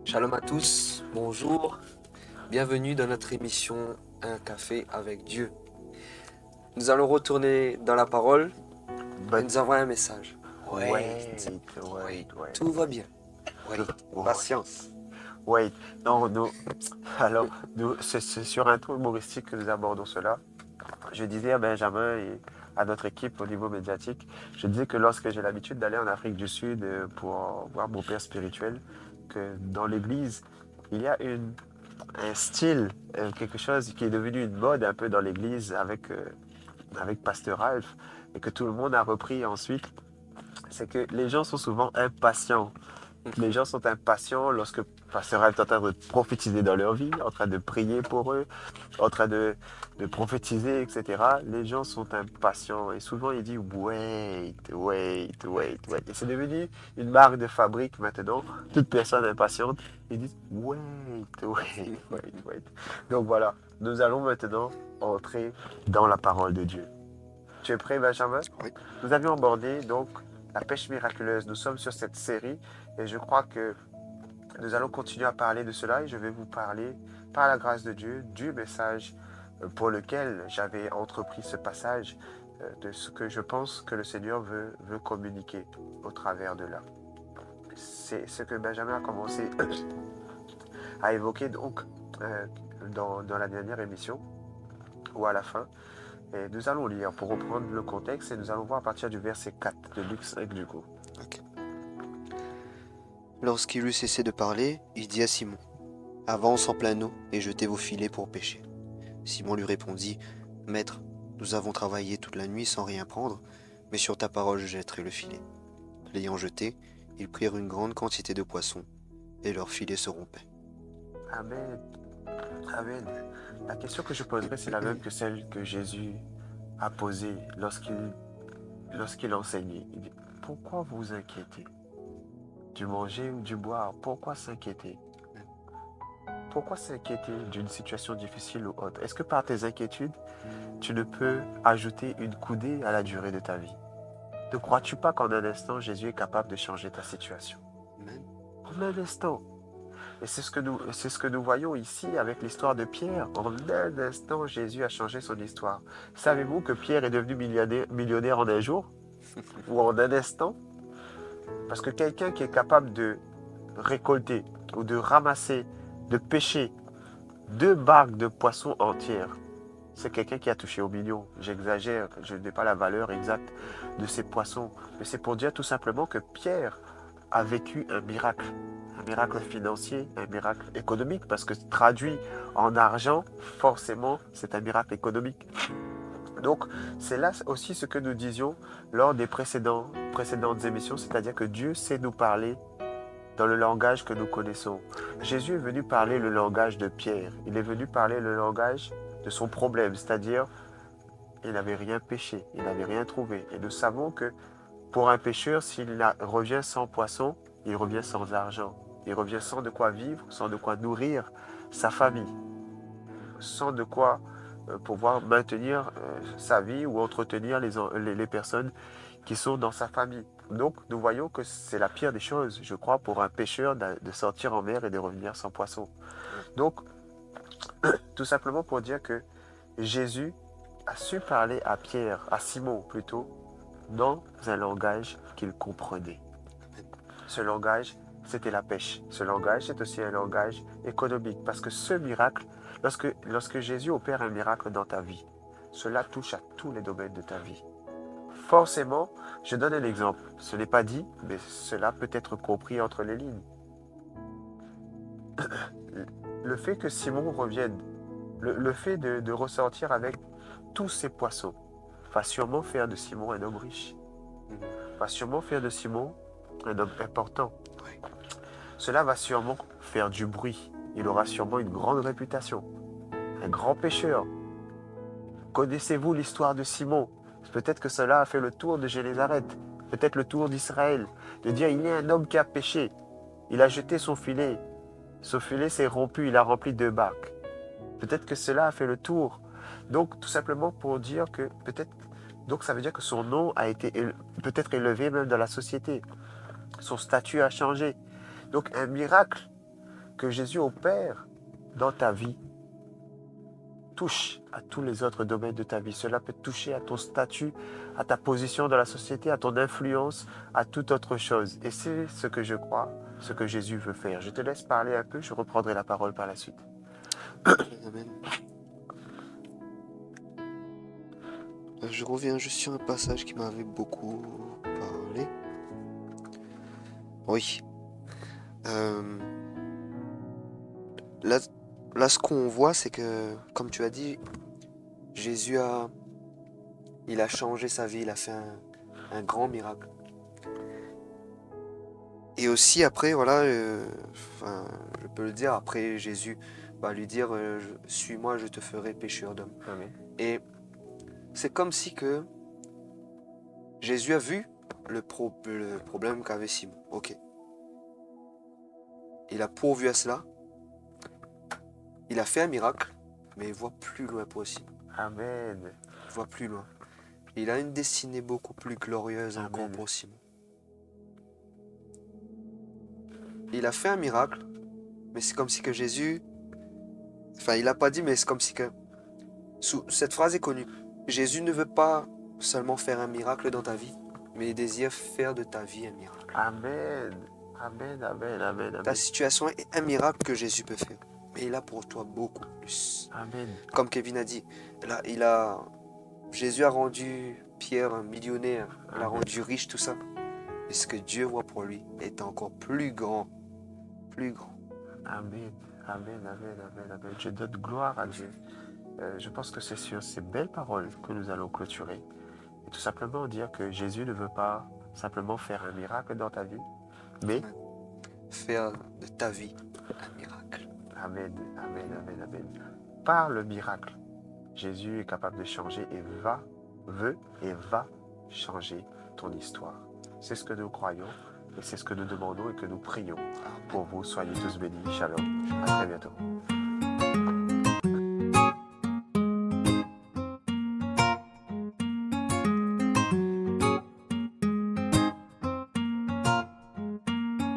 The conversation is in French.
Shalom à tous, bonjour, bienvenue dans notre émission Un café avec Dieu. Nous allons retourner dans la parole et But nous avons un message. wait, Wait, wait. tout va bien. Wait, Wait. patience. Wait. Non, c'est sur un ton humoristique que nous abordons cela. Je disais à Benjamin et à notre équipe au niveau médiatique, je disais que lorsque j'ai l'habitude d'aller en Afrique du Sud pour voir mon père spirituel, que dans l'église, il y a un style, quelque chose qui est devenu une mode un peu dans l'église avec Pasteur Ralph et que tout le monde a repris ensuite, c'est que les gens sont souvent impatients. Les gens sont impatients lorsque Pasteur Ralph est en train de prophétiser dans leur vie, en train de prier pour eux, en train de prophétiser, etc. Les gens sont impatients et souvent ils disent wait, wait, wait, wait. Et c'est devenu une marque de fabrique maintenant. Toute personne impatiente, ils disent wait, wait, wait, wait. Donc voilà, nous allons maintenant entrer dans la parole de Dieu. Tu es prêt, Benjamin? Oui. Nous avions abordé donc la pêche miraculeuse. Nous sommes sur cette série et je crois que nous allons continuer à parler de cela et je vais vous parler, par la grâce de Dieu, du message pour lequel j'avais entrepris ce passage, de ce que je pense que le Seigneur veut communiquer au travers de là. C'est ce que Benjamin a commencé à évoquer donc dans la dernière émission ou à la fin. Et nous allons lire pour reprendre le contexte et nous allons voir à partir du verset 4 de Luc 5 du coup. Ok. Lorsqu'il eut cessé de parler, il dit à Simon, avance en pleine eau et jetez vos filets pour pêcher. Simon lui répondit, Maître, nous avons travaillé toute la nuit sans rien prendre, mais sur ta parole je jetterai le filet. L'ayant jeté, ils prirent une grande quantité de poissons et leurs filets se rompaient. Amen. Amen. La question que je poserai, c'est la même que celle que Jésus a posée lorsqu'il enseignait. Il dit, pourquoi vous inquiétez? Du manger ou du boire? Pourquoi s'inquiéter? Pourquoi s'inquiéter d'une situation difficile ou autre? Est-ce que par tes inquiétudes, tu ne peux ajouter une coudée à la durée de ta vie? Ne crois-tu pas qu'en un instant, Jésus est capable de changer ta situation? Amen. En un instant. Et c'est ce que nous voyons ici avec l'histoire de Pierre. En un instant, Jésus a changé son histoire. Savez-vous que Pierre est devenu millionnaire en un jour? Ou en un instant? Parce que quelqu'un qui est capable de récolter ou de ramasser, de pêcher 2 barques de poissons entières, c'est quelqu'un qui a touché au million. J'exagère, je n'ai pas la valeur exacte de ces poissons. Mais c'est pour dire tout simplement que Pierre a vécu un miracle. Un miracle financier, un miracle économique, parce que traduit en argent, forcément, c'est un miracle économique. Donc, c'est là aussi ce que nous disions lors des précédentes émissions, c'est-à-dire que Dieu sait nous parler dans le langage que nous connaissons. Jésus est venu parler le langage de Pierre. Il est venu parler le langage de son problème, c'est-à-dire il n'avait rien péché, il n'avait rien trouvé. Et nous savons que pour un pêcheur, s'il revient sans poisson, il revient sans argent. Il revient sans de quoi vivre, sans de quoi nourrir sa famille, sans de quoi pouvoir maintenir sa vie ou entretenir les personnes qui sont dans sa famille. Donc, nous voyons que c'est la pire des choses, je crois, pour un pêcheur de sortir en mer et de revenir sans poisson. Donc, tout simplement pour dire que Jésus a su parler à Pierre, à Simon plutôt, dans un langage qu'il comprenait. Ce langage, c'était la pêche. Ce langage, c'est aussi un langage économique. Parce que ce miracle, lorsque Jésus opère un miracle dans ta vie, cela touche à tous les domaines de ta vie. Forcément, je donne un exemple. Ce n'est pas dit, mais cela peut être compris entre les lignes. Le fait que Simon revienne, le fait de ressortir avec tous ces poissons, va sûrement faire de Simon un homme riche. Va sûrement faire de Simon un homme important. Oui. Cela va sûrement faire du bruit. Il aura sûrement une grande réputation. Un grand pêcheur. Connaissez-vous l'histoire de Simon? Peut-être que cela a fait le tour de Génézareth, peut-être le tour d'Israël, de dire il y a un homme qui a pêché, il a jeté son filet s'est rompu, il a rempli 2 barques. Peut-être que cela a fait le tour. Donc tout simplement pour dire que peut-être, donc ça veut dire que son nom a été peut-être élevé même dans la société. Son statut a changé. Donc un miracle que Jésus opère dans ta vie touche à tous les autres domaines de ta vie. Cela peut toucher à ton statut, à ta position dans la société, à ton influence, à toute autre chose. Et c'est ce que je crois, ce que Jésus veut faire. Je te laisse parler un peu, je reprendrai la parole par la suite. Amen. Je reviens juste sur un passage qui m'avait beaucoup parlé. Oui. Là, ce qu'on voit, c'est que, comme tu as dit, Jésus il a changé sa vie, il a fait un grand miracle. Et aussi après, voilà, enfin, je peux le dire, après Jésus va lui dire, suis-moi, je te ferai pécheur d'hommes. Amen. Et c'est comme si que Jésus a vu le problème qu'avait Simon. Ok. Il a pourvu à cela. Il a fait un miracle, mais il voit plus loin possible. Amen. Il voit plus loin. Il a une destinée beaucoup plus glorieuse encore Amen. pour Simon. Il a fait un miracle, mais c'est comme si que Jésus... Enfin, il n'a pas dit, mais c'est comme si que... Cette phrase est connue. Jésus ne veut pas seulement faire un miracle dans ta vie, mais il désire faire de ta vie un miracle. Amen. Amen, amen, amen, Ta amen. situation est un miracle que Jésus peut faire. Mais il a pour toi beaucoup plus. Amen. Comme Kevin a dit, là, Jésus a rendu Pierre un millionnaire, il a Amen. rendu riche, tout ça. Et ce que Dieu voit pour lui est encore plus grand. Plus grand. Amen. Amen, amen, amen, amen. Je donne gloire à Dieu. Je pense que c'est sur ces belles paroles que nous allons clôturer. Et tout simplement dire que Jésus ne veut pas simplement faire un miracle dans ta vie, mais Faire de ta vie un miracle. Amen, amen, amen, amen. Par le miracle, Jésus est capable de changer et veut et va changer ton histoire. C'est ce que nous croyons et c'est ce que nous demandons et que nous prions. Pour vous, soyez tous bénis. Shalom. À très bientôt.